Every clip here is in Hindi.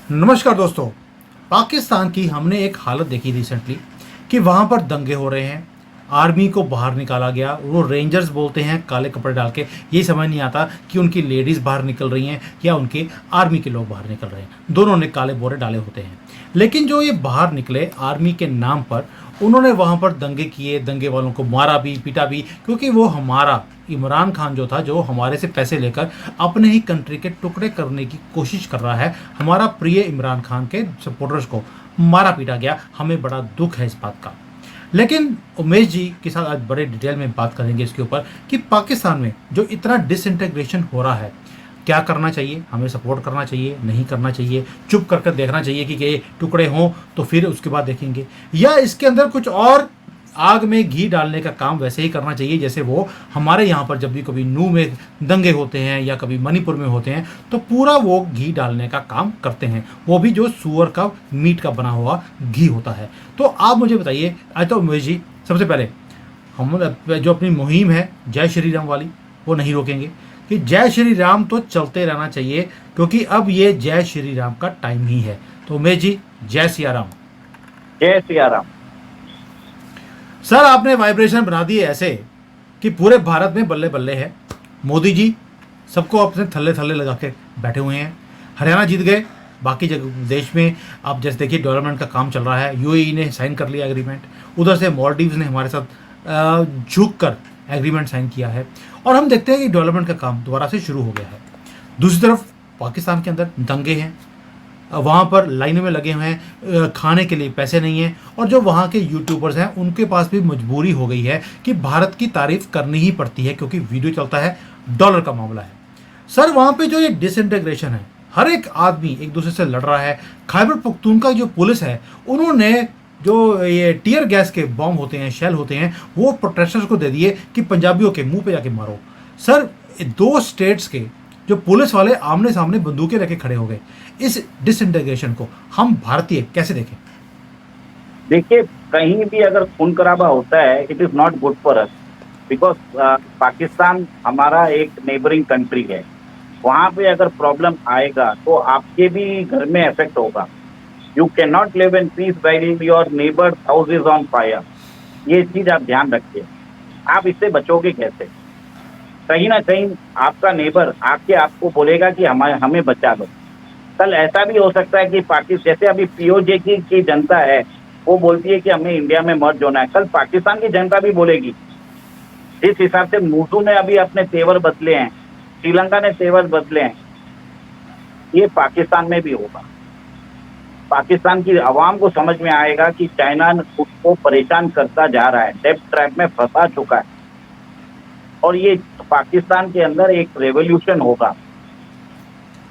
नमस्कार दोस्तों। पाकिस्तान की हमने एक हालत देखी रिसेंटली कि वहाँ पर दंगे हो रहे हैं। आर्मी को बाहर निकाला गया, वो रेंजर्स बोलते हैं काले कपड़े डाल के। ये समझ नहीं आता कि उनकी लेडीज़ बाहर निकल रही हैं या उनके आर्मी के लोग बाहर निकल रहे हैं। दोनों ने काले बोरे डाले होते हैं। लेकिन जो ये बाहर निकले आर्मी के नाम पर, उन्होंने वहाँ पर दंगे किए, दंगे वालों को मारा भी पीटा भी, क्योंकि वो हमारा इमरान खान जो था, जो हमारे से पैसे लेकर अपने ही कंट्री के टुकड़े करने की कोशिश कर रहा है, हमारा प्रिय इमरान खान के सपोर्टर्स को मारा पीटा गया। हमें बड़ा दुख है इस बात का। लेकिन उमेश जी के साथ आज बड़े डिटेल में बात करेंगे इसके ऊपर कि पाकिस्तान में जो इतना डिसइंटीग्रेशन हो रहा है, क्या करना चाहिए, हमें सपोर्ट करना चाहिए, नहीं करना चाहिए, चुप कर कर देखना चाहिए कि ये टुकड़े हों तो फिर उसके बाद देखेंगे, या इसके अंदर कुछ और आग में घी डालने का काम वैसे ही करना चाहिए जैसे वो हमारे यहाँ पर जब भी कभी नू में दंगे होते हैं या कभी मणिपुर में होते हैं तो पूरा वो घी डालने का काम करते हैं, वो भी जो सुअर का मीट का बना हुआ घी होता है। तो आप मुझे बताइए, आज तो उमेश जी, सबसे पहले हम जो अपनी मुहिम है जय श्री राम वाली, वो नहीं रोकेंगे कि जय श्री राम तो चलते रहना चाहिए, क्योंकि अब ये जय श्री राम का टाइम ही है। तो उमेश जी, जय सिया राम। जय सिया राम। सर, आपने वाइब्रेशन बना दिए ऐसे कि पूरे भारत में बल्ले बल्ले है। मोदी जी सबको अपने थल्ले थल्ले लगा के बैठे हुए हैं। हरियाणा जीत गए, बाकी जगह देश में आप जैसे देखिए डेवलपमेंट का काम चल रहा है। यूएई ने साइन कर लिया एग्रीमेंट, उधर से मालदीव्स ने हमारे साथ झुक कर एग्रीमेंट साइन किया है, और हम देखते हैं कि डेवलपमेंट का काम दोबारा से शुरू हो गया है। दूसरी तरफ पाकिस्तान के अंदर दंगे हैं, वहाँ पर लाइनों में लगे हुए हैं, खाने के लिए पैसे नहीं हैं, और जो वहाँ के यूट्यूबर्स हैं उनके पास भी मजबूरी हो गई है कि भारत की तारीफ करनी ही पड़ती है, क्योंकि वीडियो चलता है, डॉलर का मामला है। सर, वहाँ पे जो ये डिसइंटीग्रेशन है, हर एक आदमी एक दूसरे से लड़ रहा है। खैबर पख्तूनख्वा की जो पुलिस है, उन्होंने जो ये टीयर गैस के बॉम्ब होते हैं, शेल होते हैं, वो प्रोटेस्टर्स को दे दिए कि पंजाबियों के मुंह पे जाके मारो। सर, दो स्टेट्स के जो पुलिस वाले आमने सामने बंदूकें रखे खड़े हो गए। इस डिसइंटीग्रेशन को हम भारतीय कैसे देखें? देखिए, कहीं भी अगर खून खराबा होता है, it is not good for us, because Pakistan हमारा एक नेबरिंग कंट्री है। वहां पे अगर प्रॉब्लम आएगा तो आपके भी घर में इफेक्ट होगा। You can not live in peace while your neighbour house is on fire. ये चीज आप ध्यान रखिए। आप इससे बचोगे कैसे? कहीं ना कहीं आपका नेबर आके आपको बोलेगा कि हमें बचा लो। कल ऐसा भी हो सकता है कि पाकिस्तान, जैसे अभी पीओजे की जनता है, वो बोलती है कि हमें इंडिया में मर्ज होना है, कल पाकिस्तान की जनता भी बोलेगी। जिस हिसाब से मूसू ने अभी अपने तेवर बदले हैं, श्रीलंका ने तेवर बदले हैं, ये पाकिस्तान में भी होगा। पाकिस्तान की आवाम को समझ में आएगा कि चाइना उसको परेशान करता जा रहा है, डेब्ट ट्रैप में फंसा चुका है, और ये पाकिस्तान के अंदर एक रेवोल्यूशन होगा।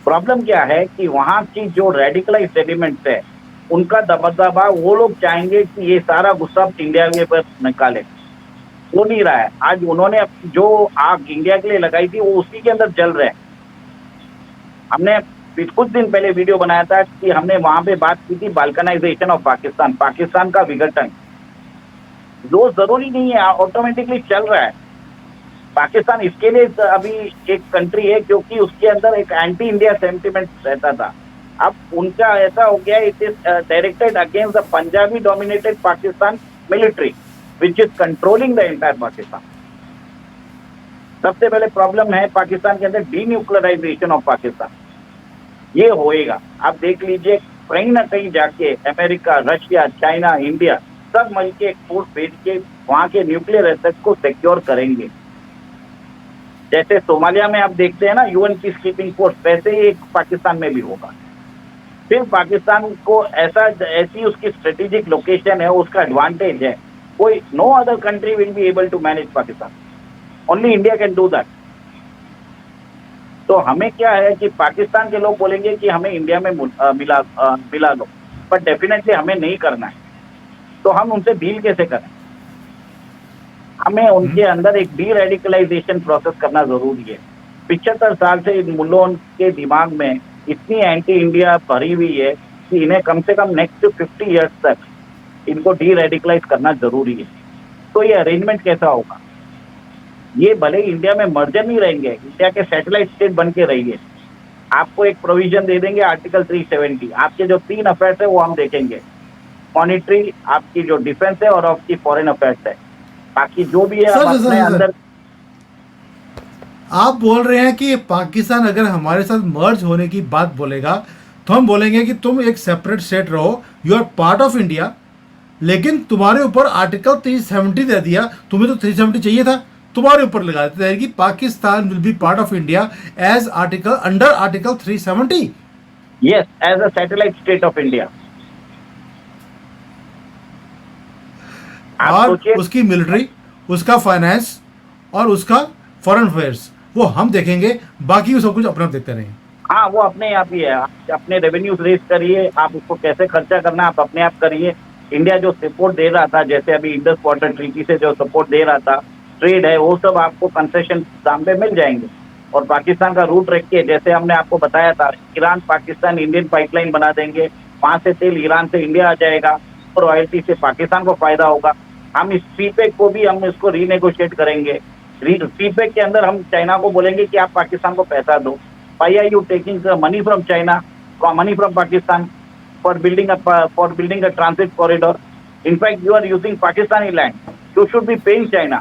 प्रॉब्लम क्या है कि वहां की जो रेडिकलाइज्ड एलिमेंट्स है, उनका दबदबा, वो लोग चाहेंगे कि ये सारा गुस्सा इंडिया के ऊपर निकाले। वो नहीं रहा है। आज उन्होंने जो आग इंडिया के लिए लगाई थी, वो उसी के अंदर जल रहे हैं। हमने कुछ दिन पहले वीडियो बनाया था कि हमने वहां पे बात की थी बाल्कनाइजेशन ऑफ पाकिस्तान, पाकिस्तान का विघटन। जो जरूरी नहीं है, ऑटोमेटिकली चल रहा है। पाकिस्तान इसके लिए अभी एक कंट्री है क्योंकि उसके अंदर एक एंटी इंडिया सेंटिमेंट रहता था। अब उनका ऐसा हो गया, it is directed against the Punjabi dominated Pakistan military which is controlling the entire Pakistan. सबसे पहले प्रॉब्लम है पाकिस्तान के अंदर डीन्यूक्लियराइजेशन ऑफ पाकिस्तान। ये होएगा, आप देख लीजिए, कहीं ना कहीं जाके अमेरिका, रशिया, चाइना, इंडिया सब मिलके फोर्स भेज के वहां के न्यूक्लियर एसेट्स को सिक्योर करेंगे। जैसे सोमालिया में आप देखते हैं ना यूएन पीस कीपिंग फोर्स, वैसे ही एक पाकिस्तान में भी होगा। फिर पाकिस्तान को ऐसी उसकी स्ट्रेटेजिक लोकेशन है, उसका एडवांटेज है, कोई no other country will be able to manage Pakistan, only India can do that. तो हमें क्या है कि पाकिस्तान के लोग बोलेंगे कि हमें इंडिया में मिला लो, बट डेफिनेटली हमें नहीं करना है। तो हम उनसे डील कैसे करें? हमें उनके अंदर एक डी रेडिकलाइजेशन प्रोसेस करना जरूरी है। 75 साल से इन मुल्लों के दिमाग में इतनी एंटी इंडिया भरी हुई है कि इन्हें कम से कम नेक्स्ट 50 ईयर्स तक इनको डी रेडिकलाइज करना जरूरी है। तो ये अरेंजमेंट कैसा होगा? ये भले इंडिया में मर्जर नहीं रहेंगे, इंडिया के सैटेलाइट स्टेट बन के रहिए, आपको एक प्रोविजन दे देंगे आर्टिकल 370, आपके जो 3 अफेयर्स है वो हम देखेंगे, मॉनिटरी, आपकी जो डिफेंस है और आपकी फॉरेन अफेयर्स है, बाकी जो भी है हम सर सर अपने सर सर अंदर। आप बोल रहे हैं कि पाकिस्तान अगर हमारे साथ मर्ज होने की बात बोलेगा तो हम बोलेंगे कि तुम एक सेपरेट स्टेट रहो, you are part of India, लेकिन तुम्हारे ऊपर आर्टिकल 370 दे दिया, तुम्हें तो 370 चाहिए था, तुम्हारे ऊपर लगा देते हैं कि Pakistan will be part of India as article under article 370। Yes, as a satellite state of India. आप और सोचिए। उसकी मिलिट्री, उसका फाइनेंस और उसका फॉरेन अफेयर्स वो हम देखेंगे, बाकी वो सब कुछ अपना देखते रहेंगे। हाँ, वो अपने आप ही है, आप अपने रेवेन्यूज रेज करिए, आप उसको कैसे खर्चा करना है आप अपने आप करिए। इंडिया जो सपोर्ट दे रहा था, जैसे अभी इंडस वाटर ट्रीटी से जो सपोर्ट दे रहा था, ट्रेड है, वो सब आपको कंसेशन दाम पे मिल जाएंगे। और पाकिस्तान का रूट रख के, जैसे हमने आपको बताया था, ईरान पाकिस्तान इंडियन पाइपलाइन बना देंगे, वहां से तेल ईरान से इंडिया आ जाएगा और रॉयल्टी से पाकिस्तान को फायदा होगा। हम इस सीपेक को भी हम इसको रीनेगोशिएट करेंगे। सीपेक के अंदर हम चाइना को बोलेंगे कि आप पाकिस्तान को पैसा दो। Why are you taking the money from China, money from Pakistan for building a transit corridor? In fact, you are using Pakistani land. You should be paying China.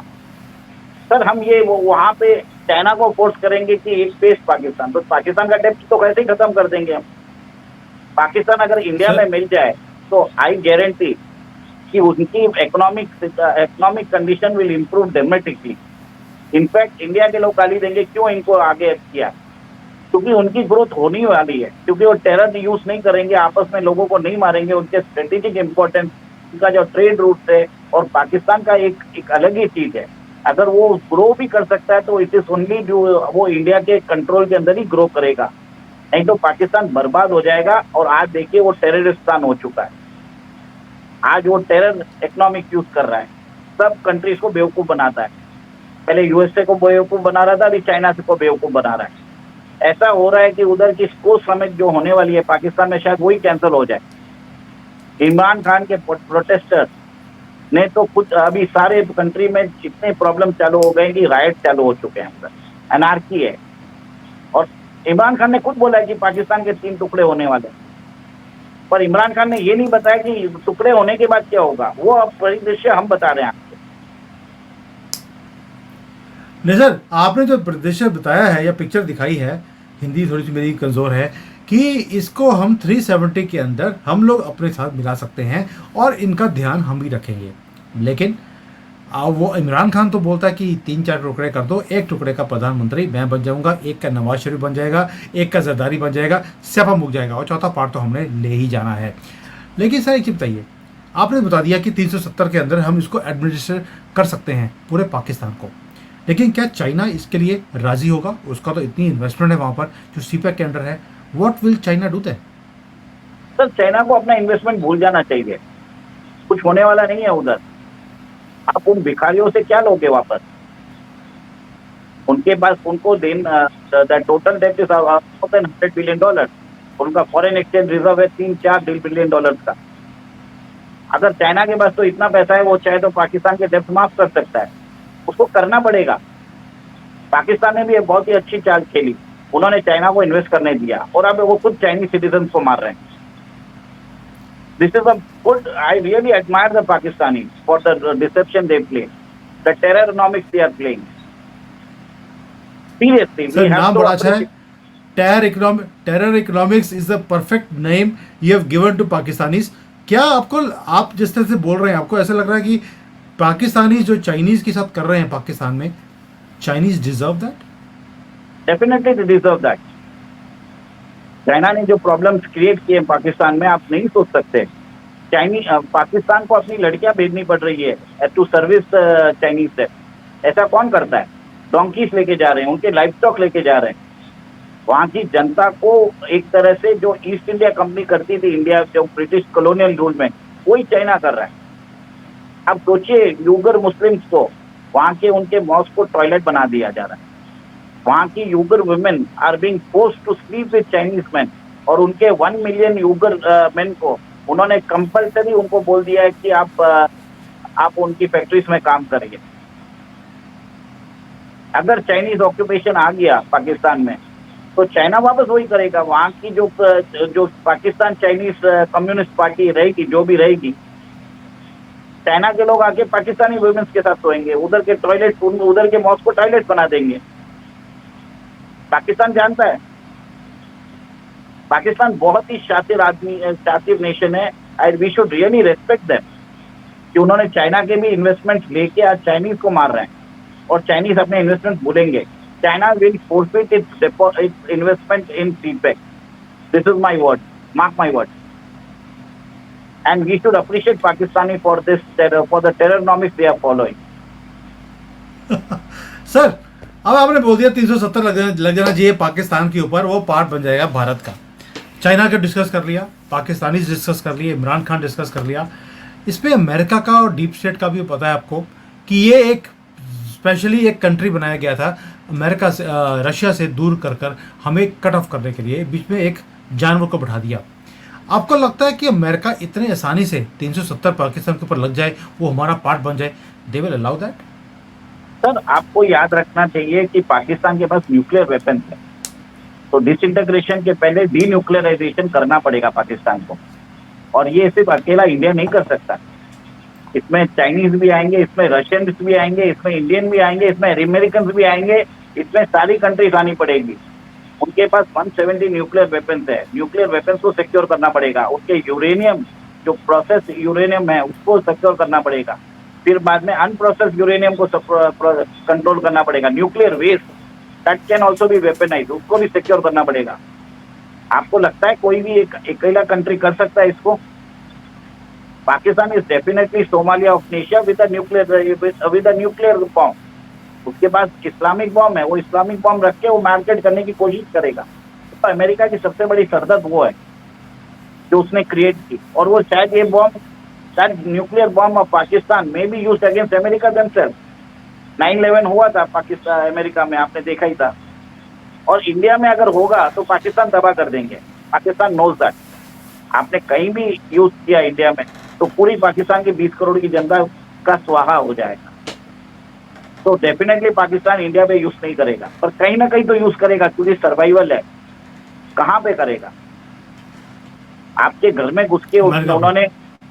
Sir, हम ये वहाँ पे चाइना को फोर्स करेंगे कि एक पेश पाकिस्तान, तो पाकिस्तान का डेप्ट तो कैसे ही खत्म कर देंगे हम। पाकिस्तान अगर इंडिया सर में मिल जाए तो आई गारंटी कि उनकी economic condition will improve dramatically. In fact India के लोग गाली देंगे क्यों इनको आगे किया, क्योंकि उनकी ग्रोथ होने वाली है, क्योंकि वो टेरर यूज नहीं करेंगे, आपस में लोगों को नहीं मारेंगे, उनके स्ट्रेटेजिक इंपॉर्टेंस, उनका जो ट्रेड रूट है और पाकिस्तान का एक अलग ही चीज है। अगर वो ग्रो भी कर सकता है तो इट इज ओनली जो वो इंडिया के कंट्रोल के अंदर ही ग्रो करेगा, नहीं तो पाकिस्तान बर्बाद हो जाएगा। और आज देखिए वो टेररिस्तान हो चुका है, आज वो टेरर इकोनॉमिक यूज कर रहा है, सब कंट्रीज को बेवकूफ बनाता है। पहले यूएसए को बेवकूफ बना रहा था, अभी चाइना को बेवकूफ बना रहा है। ऐसा हो रहा है कि उधर की स्कोर समिट जो होने वाली है पाकिस्तान में, शायद वही कैंसिल हो जाए। इमरान खान के प्रोटेस्टर्स ने तो कुछ अभी सारे कंट्री में इतने प्रॉब्लम चालू हो गए कि राइट चालू हो चुके हैं, उधर अनार्की है। और इमरान खान ने खुद बोला है कि पाकिस्तान के 3 टुकड़े होने वाले, पर इमरान खान ने ये नहीं बताया कि टुकड़े होने के बाद क्या होगा। वो अब परिदृश्य हम बता रहे हैं आपको। नहीं सर, आपने जो परिदृश्य बताया है या पिक्चर दिखाई है, हिंदी थोड़ी सी मेरी कमज़ोर है, कि इसको हम 370 के अंदर हम लोग अपने साथ मिला सकते हैं और इनका ध्यान हम भी रखेंगे। लेकिन वो इमरान खान तो बोलता है कि 3-4 टुकड़े कर दो, एक टुकड़े का प्रधानमंत्री मैं बन जाऊंगा, एक का नवाज शरीफ बन जाएगा, एक का जरदारी बन जाएगा, स्यापा मुक जाएगा और चौथा पार्ट तो हमने ले ही जाना है। लेकिन सर एक चीज़ बताइए, आपने बता दिया कि 370 के अंदर हम इसको एडमिनिस्ट्रेट कर सकते हैं पूरे पाकिस्तान को, लेकिन क्या चाइना इसके लिए राजी होगा? उसका तो इतनी इन्वेस्टमेंट है वहाँ पर जो सीपैक के अंडर है। What will China do that? Sir, China को अपना इन्वेस्टमेंट भूल जाना चाहिए, कुछ होने वाला नहीं है उधर। आप उन भिखारियों से क्या लोगे वापस? उनके पास उनको the total date is $100 billion. उनका फॉरेन एक्सचेंज रिजर्व है $3-4 बिलियन का। अगर चाइना के पास तो इतना पैसा है, वो चाहे तो पाकिस्तान के डेब्ट माफ कर सकता है, उसको करना पड़ेगा। पाकिस्तान ने भी बहुत ही अच्छी चाल खेली, उन्होंने चाइना को इन्वेस्ट करने दिया और अब वो खुद चाइनीज सिटीजन को मार रहे हैं। This is a good, I really admire the Pakistani for the deception they play, the terror economics they are playing. Seriously sir नाम बड़ा अच्छा है, terror economics is the perfect name you have given to Pakistanis. क्या आपको, आप जिस तरह से बोल रहे हैं, आपको ऐसा लग रहा है कि पाकिस्तानी जो चाइनीज के साथ कर रहे हैं पाकिस्तान में, Chinese deserve that? Definitely they deserve that. China ने जो प्रॉब्लम्स क्रिएट किए पाकिस्तान में, आप नहीं सोच सकते। पाकिस्तान को अपनी लड़कियां भेजनी पड़ रही है टू सर्विस चाइनीज से। ऐसा कौन करता है? डोंकीज लेके जा रहे हैं, उनके लाइफ स्टॉक लेके जा रहे हैं। वहां की जनता को एक तरह से जो ईस्ट इंडिया कंपनी करती थी इंडिया, जो ब्रिटिश कॉलोनियल रूल में, वही चाइना कर रहा है। अब सोचिए, यूगर मुस्लिम्स को वहां के उनके मॉस्क को टॉयलेट बना दिया जा रहा है। वहां की Uyghur women are being forced to sleep with Chinese man, और उनके 1 मिलियन यूगर मैन को उन्होंने कंपल्सरी उनको बोल दिया है कि आप उनकी फैक्ट्रीज में काम करिए। अगर चाइनीज ऑक्यूपेशन आ गया पाकिस्तान में तो चाइना वापस वही करेगा। वहां की जो जो पाकिस्तान चाइनीज कम्युनिस्ट पार्टी रहेगी, जो भी रहेगी, चाइना के लोग आके पाकिस्तानी वुमेन्स के साथ सोएंगे, उधर के टॉयलेट, उधर के मॉस्क को टॉयलेट बना देंगे। पाकिस्तान जानता है, पाकिस्तान बहुत ही शातिर आदमी, शातिर नेशन है, and we should really respect them कि उन्होंने चाइना के भी इन्वेस्टमेंट लेके आज चाइनीज को मार रहे हैं, और चाइनीज अपने इन्वेस्टमेंट भूलेंगे। China will forfeit its investment in CPEC, this is my word, mark my word. And we should appreciate Pakistani for this terror, for the terrornomics they are following. Sir, अब आपने बोल दिया 370 लग जाना चाहिए पाकिस्तान के ऊपर, वो पार्ट बन जाएगा भारत का। चाइना का डिस्कस कर लिया, पाकिस्तानी डिस्कस कर लिए, इमरान खान डिस्कस कर लिया। इस पे अमेरिका का और डीप स्टेट का भी पता है आपको कि ये एक स्पेशली एक कंट्री बनाया गया था अमेरिका से, रशिया से दूर कर हमें कट ऑफ करने के लिए बीच में एक जानवर को बैठा दिया। आपको लगता है कि अमेरिका इतने आसानी से 370 पाकिस्तान के ऊपर लग जाए, वो हमारा पार्ट बन जाए? They will allow that? Sir, आपको याद रखना चाहिए कि पाकिस्तान के पास न्यूक्लियर वेपन है, तो डिसइंटीग्रेशन के पहले डीन्यूक्लियराइजेशन करना पड़ेगा पाकिस्तान को, और ये सिर्फ अकेला इंडिया नहीं कर सकता। इसमें चाइनीज भी आएंगे, इसमें रशियंस भी आएंगे, इसमें इंडियन भी आएंगे, इसमें अमेरिकन भी आएंगे, इसमें सारी कंट्रीज आनी पड़ेगी। उनके पास 170 न्यूक्लियर वेपन्स है, न्यूक्लियर वेपन्स को सिक्योर करना पड़ेगा, उसके यूरेनियम, जो प्रोसेस यूरेनियम है उसको सिक्योर करना पड़ेगा, फिर बाद में अनप्रोसेस यूरेनियम को कंट्रोल करना पड़ेगा, nuclear waste that can also be weaponise, उसको भी सिक्योर करना पड़ेगा। आपको लगता है कोई भी एक अकेला कंट्री कर सकता है इसको? Pakistan is definitely Somalia of Asia with a nuclear bomb. उसके पास इस्लामिक बॉम्ब है, वो इस्लामिक बॉम्ब रख के वो मार्केट करने की कोशिश करेगा। तो अमेरिका की सबसे बड़ी सरदर्द वो है जो उसने क्रिएट की, और वो शायद ये बॉम्ब, शायद न्यूक्लियर बॉम्ब ऑफ पाकिस्तान में be used against America themselves. 9/11 हुआ था पाकिस्तान अमेरिका में, आपने देखा ही था। और इंडिया में अगर होगा तो पाकिस्तान तबाह कर देंगे, पाकिस्तान नोज दैट। आपने कहीं भी यूज किया इंडिया में तो पूरी पाकिस्तान की 20 करोड़ की जनता का स्वाहा हो जाएगा। तो डेफिनेटली पाकिस्तान इंडिया पे यूज नहीं करेगा, पर कहीं ना कहीं तो यूज करेगा, क्योंकि सर्वाइवल है। कहां पे करेगा? आपके घर में घुस के उन्होंने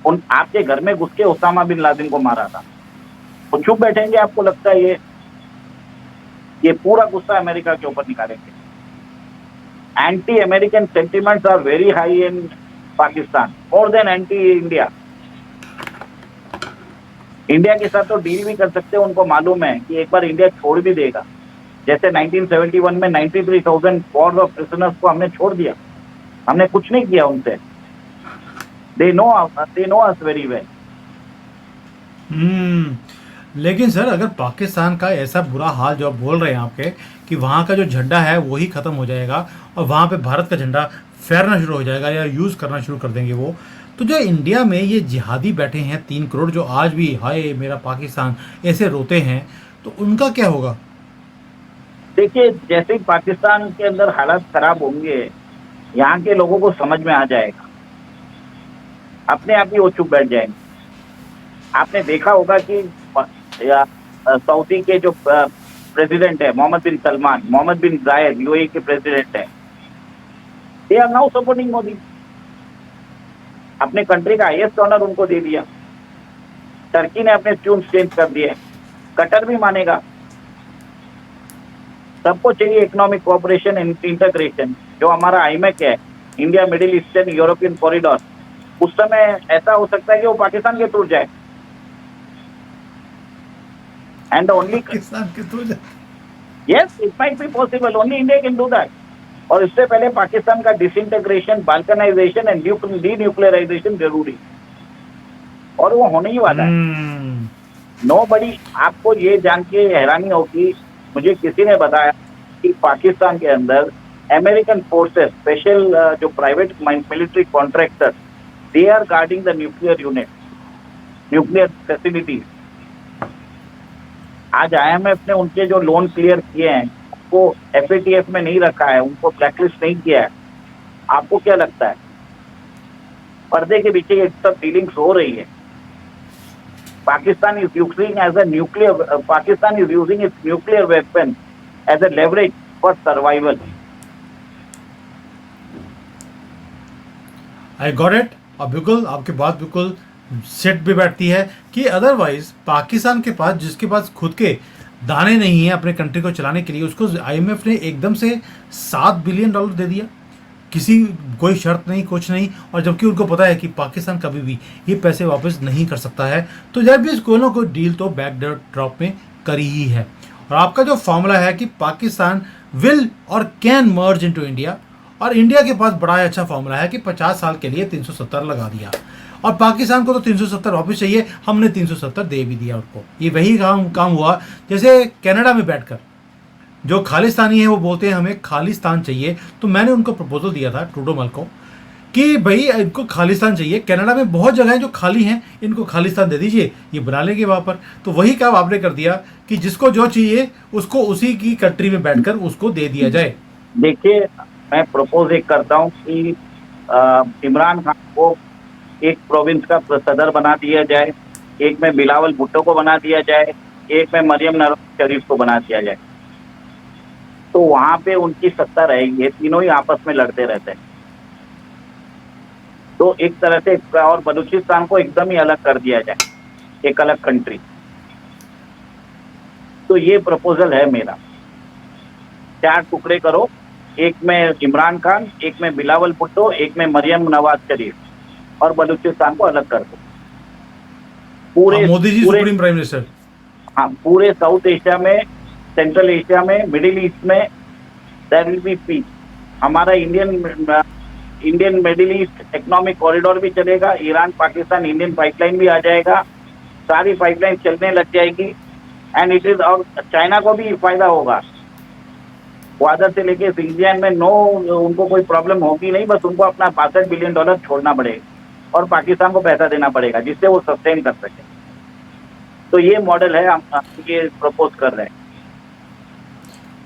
आपके घर में घुस के ओसामा बिन लादेन को मारा था, तो चुप बैठेंगे? आपको लगता है ये पूरा गुस्सा अमेरिका के ऊपर निकालेंगे? Anti American sentiments are very high in Pakistan, more than anti India. India के साथ तो डील भी कर सकते हैं, उनको मालूम है कि एक बार इंडिया छोड़ भी देगा। जैसे 1971 में 93,000 वॉर ऑफ प्रिजनर्स को हमने छोड़ दिया, हमने कुछ नहीं किया उनसे। They know us very well. लेकिन सर, अगर पाकिस्तान का ऐसा बुरा हाल जो आप बोल रहे हैं आपके, कि वहाँ का जो झंडा है वही ख़त्म हो जाएगा और वहाँ पे भारत का झंडा फहरना शुरू हो जाएगा या यूज़ करना शुरू कर देंगे वो, तो जो इंडिया में ये जिहादी बैठे हैं 3 करोड़, जो आज भी हाय मेरा पाकिस्तान ऐसे रोते हैं, तो उनका क्या होगा? देखिए, जैसे ही पाकिस्तान के अंदर हालात खराब होंगे, यहाँ के लोगों को समझ में आ जाएगा, अपने आप ही वो चुप बैठ जाएंगे। आपने देखा होगा कि सऊदी के जो प्रेसिडेंट है मोहम्मद बिन सलमान, मोहम्मद बिन जायद यूएई के प्रेसिडेंट है, they are now supporting Modi. अपने कंट्री का हाईएस्ट ऑनर उनको दे दिया। टर्की ने अपने ट्यून चेंज कर दिए, कतर भी मानेगा। सबको चाहिए इकोनॉमिक कोऑपरेशन एंड इंटीग्रेशन, जो हमारा आईमेक है, India middle eastern European corridor. उस समय ऐसा हो सकता है कि वो पाकिस्तान के थ्रू जाए, एंड ओनली पाकिस्तान के थ्रू जाए। Yes, it might be possible, only India can do that. और इससे पहले पाकिस्तान का डिसइंटीग्रेशन, बाल्कनाइजेशन एंड डीन्यूक्लियराइजेशन जरूरी, और वो होने ही वाला है। नोबडी, आपको ये जान के हैरानी होगी, मुझे किसी ने बताया कि पाकिस्तान के अंदर अमेरिकन फोर्सेस, स्पेशल जो private military contractors, they are guarding the nuclear unit, nuclear facilities. आज IMF ने उनके जो लोन क्लियर किए हैं वो FATF में नहीं रखा है, उनको ब्लैकलिस्ट नहीं किया है। आपको क्या लगता है पर्दे के पीछे ये सब डीलिंग्स हो रही है? Pakistan is using as a nuclear, Pakistan is using its nuclear weapon as a leverage for survival. I got it. और बिल्कुल आपकी बात बिल्कुल सेट भी बैठती है कि अदरवाइज पाकिस्तान के पास, जिसके पास खुद के दाने नहीं है अपने कंट्री को चलाने के लिए, उसको आईएमएफ ने एकदम से $7 बिलियन दे दिया, किसी कोई शर्त नहीं, कुछ नहीं। और जबकि उनको पता है कि पाकिस्तान कभी भी ये पैसे वापस नहीं कर सकता है, तो जब भी कोई ना कोई डील तो बैक ड्रॉप में करी ही है। और आपका जो फॉर्मूला है कि पाकिस्तान विल और कैन मर्ज इनटू इंडिया, और इंडिया के पास बड़ा ही अच्छा फॉर्मूला है कि 50 साल के लिए 370 लगा दिया, और पाकिस्तान को तो 370 वापस चाहिए, हमने 370 दे भी दिया उनको। ये वही काम हुआ जैसे कनाडा में बैठकर जो खालिस्तानी है वो बोलते हैं हमें खालिस्तान चाहिए, तो मैंने उनको प्रपोजल दिया था ट्रूडो मल को कि भाई इनको खालिस्तान चाहिए, कनाडा में बहुत जगह हैं जो खाली हैं, इनको खालिस्तान दे दीजिए, ये बना लेंगे वहाँ पर। तो वही काम आपने कर दिया कि जिसको जो चाहिए उसको उसी की कंट्री में बैठकर उसको दे दिया जाए। देखिए, मैं प्रपोज एक करता हूँ कि इमरान खान को एक प्रोविंस का सदर बना दिया जाए, एक में बिलावल भुट्टो को बना दिया जाए, एक में मरियम नवाज शरीफ को बना दिया जाए, तो वहां पे उनकी सत्ता रहेगी। तीनों ही आपस में लड़ते रहते हैं, तो एक तरह से, और बलूचिस्तान को एकदम ही अलग कर दिया जाए, एक अलग कंट्री। तो ये प्रपोजल है मेरा, 4 टुकड़े करो, एक में इमरान खान, एक में बिलावल भुट्टो, एक में मरियम नवाज शरीफ, और बलूचिस्तान को अलग कर दो। Modi ji supreme prime minister. हाँ, पूरे साउथ एशिया में, सेंट्रल एशिया में, मिडिल ईस्ट में देयर विल बी पीस। हमारा Indian middle east economic corridor भी चलेगा, ईरान पाकिस्तान इंडियन पाइपलाइन भी आ जाएगा, सारी पाइपलाइन चलने लग जाएगी, एंड इट इज, और चाइना को भी फायदा होगा। ग्वादर से लेके सिंजियान में उनको कोई प्रॉब्लम होगी नहीं, बस उनको अपना $62 बिलियन छोड़ना पड़ेगा और पाकिस्तान को पैसा देना पड़ेगा जिससे वो सस्टेन कर सके। तो ये मॉडल है, हम ये प्रपोज कर रहे हैं।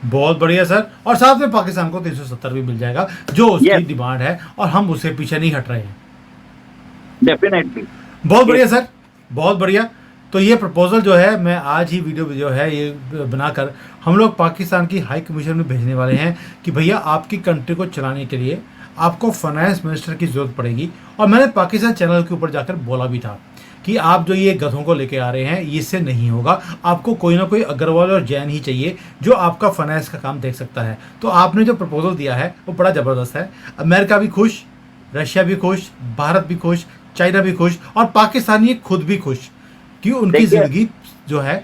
बहुत बढ़िया सर, और साथ में पाकिस्तान को 370 भी मिल जाएगा जो उसकी डिमांड है, और हम उससे पीछे नहीं हट रहे हैं। डेफिनेटली। बहुत बढ़िया सर, बहुत बढ़िया। तो ये प्रपोजल जो है, मैं आज ही वीडियो जो है ये बनाकर हम लोग पाकिस्तान की हाई कमीशन में भेजने वाले हैं कि भैया आपकी कंट्री को चलाने के लिए आपको फाइनेंस मिनिस्टर की ज़रूरत पड़ेगी। और मैंने पाकिस्तान चैनल के ऊपर जाकर बोला भी था कि आप जो ये गधों को लेके आ रहे हैं, इससे नहीं होगा, आपको कोई ना कोई अग्रवाल और जैन ही चाहिए जो आपका फाइनेंस का काम देख सकता है। तो आपने जो प्रपोजल दिया है वो बड़ा ज़बरदस्त है। अमेरिका भी खुश, रशिया भी खुश, भारत भी खुश, चाइना भी खुश, और पाकिस्तानी खुद भी खुश कि उनकी जिंदगी जो है।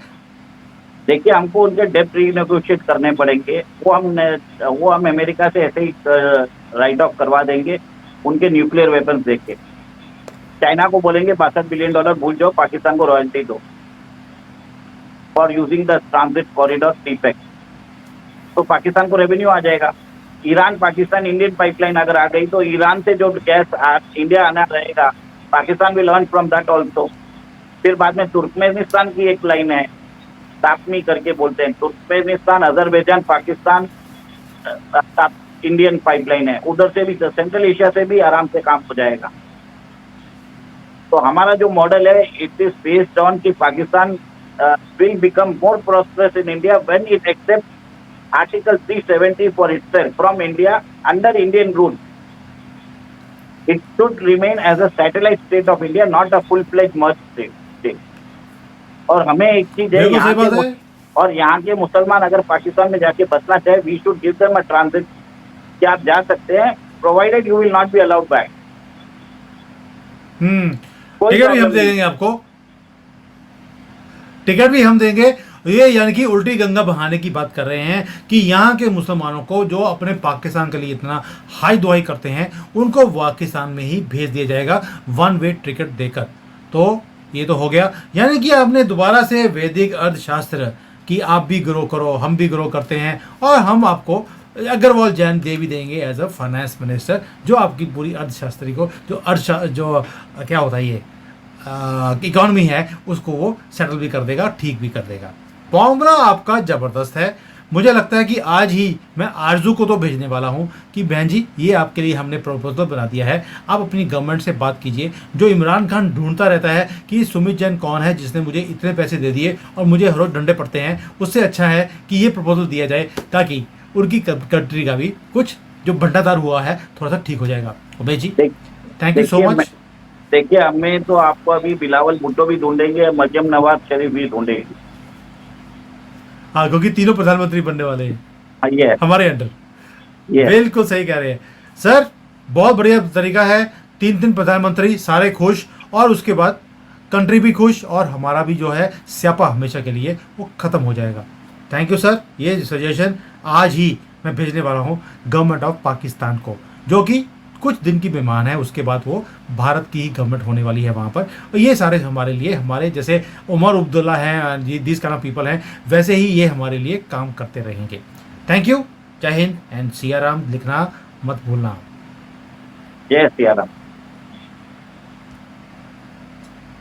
देखिए, हमको उनके डेप्ट रीनेगोशिएट करने पड़ेंगे, वो हम अमेरिका से ऐसे ही राइट ऑफ करवा देंगे उनके न्यूक्लियर वेपन्स देख के। चाइना को बोलेंगे $62 बिलियन भूल जाओ, पाकिस्तान को रॉयल्टी दो for using the transit corridor टीपेक्स, तो पाकिस्तान को रेवेन्यू आ जाएगा। ईरान पाकिस्तान इंडियन पाइपलाइन अगर आ गई तो ईरान से जो गैस इंडिया आना रहेगा, Pakistan will earn from that also. फिर बाद में तुर्कमेनिस्तान की एक लाइन है, तापमी करके बोलते हैं, Turkmenistan, Azerbaijan, Pakistan Indian pipeline है, उधर से भी, सेंट्रल एशिया से भी आराम से काम हो जाएगा। तो हमारा जो मॉडल है, इट इज बेस्ड ऑन कि Pakistan will become more prosperous in India when it accept article 370 for itself from India under Indian rule. It should remain as a satellite state of India, not a full-fledged merged state. और हमें एक चीज है, यहाँ के मुसलमान अगर पाकिस्तान में जाके बसना चाहे, we should give them a transit कि आप जा सकते हैं, provided you will not be allowed back. Ticket भी हम दे देंगे आपको, टिकट भी हम देंगे। ये यानी कि उल्टी गंगा बहाने की बात कर रहे हैं कि यहाँ के मुसलमानों को जो अपने पाकिस्तान के लिए इतना हाई दुआई करते हैं, उनको पाकिस्तान में ही भेज दिया जाएगा 1 वे टिकट देकर। तो ये तो हो गया, यानी कि आपने दोबारा से वैदिक अर्थशास्त्र कि आप भी ग्रो करो, हम भी ग्रो करते हैं, और हम आपको अग्रवाल जैन दे भी देंगे एज अ फाइनेंस मिनिस्टर, जो आपकी पूरी अर्थशास्त्री को जो क्या होता है ये इकॉनमी है उसको वो सेटल भी कर देगा, ठीक भी कर देगा। फॉर्मूला आपका ज़बरदस्त है। मुझे लगता है कि आज ही मैं आरजू को तो भेजने वाला हूं कि बहन जी, ये आपके लिए हमने प्रपोजल बना दिया है, आप अपनी गवर्नमेंट से बात कीजिए। जो इमरान खान ढूंढता रहता है कि सुमित जैन कौन है जिसने मुझे इतने पैसे दे दिए और मुझे हर रोज डंडे पड़ते हैं, उससे अच्छा है कि ये प्रपोजल दिया जाए ताकि उनकी कंट्री का भी कुछ जो भंडादार हुआ है थोड़ा सा ठीक हो जाएगा। भाई जी, थैंक यू सो देखिए मच। देखिए, हमें तो आपको अभी बिलावल भुट्टो भी ढूंढेंगे, मरियम नवाज शरीफ भी ढूंढेंगे। हाँ, क्योंकि तीनों प्रधानमंत्री बनने वाले हैं हाँ, ये हमारे अंडर। ये बिल्कुल सही कह रहे हैं सर। बहुत बढ़िया तरीका है। तीन तीन प्रधानमंत्री, सारे खुश, और उसके बाद कंट्री भी खुश, और हमारा भी जो है स्यापा हमेशा के लिए वो खत्म हो जाएगा। Thank you sir. ये सजेशन आज ही मैं भेजने वाला हूँ गवर्नमेंट ऑफ पाकिस्तान को, जो कि कुछ दिन की मेहमान है, उसके बाद वो भारत की ही गवर्नमेंट होने वाली है वहाँ पर। और ये सारे हमारे लिए, हमारे जैसे उमर अब्दुल्ला हैं, दिस काइंड ऑफ पीपल हैं, वैसे ही ये हमारे लिए काम करते रहेंगे। Thank you. जय हिंद एंड सिया राम लिखना मत भूलना। जय सिया राम।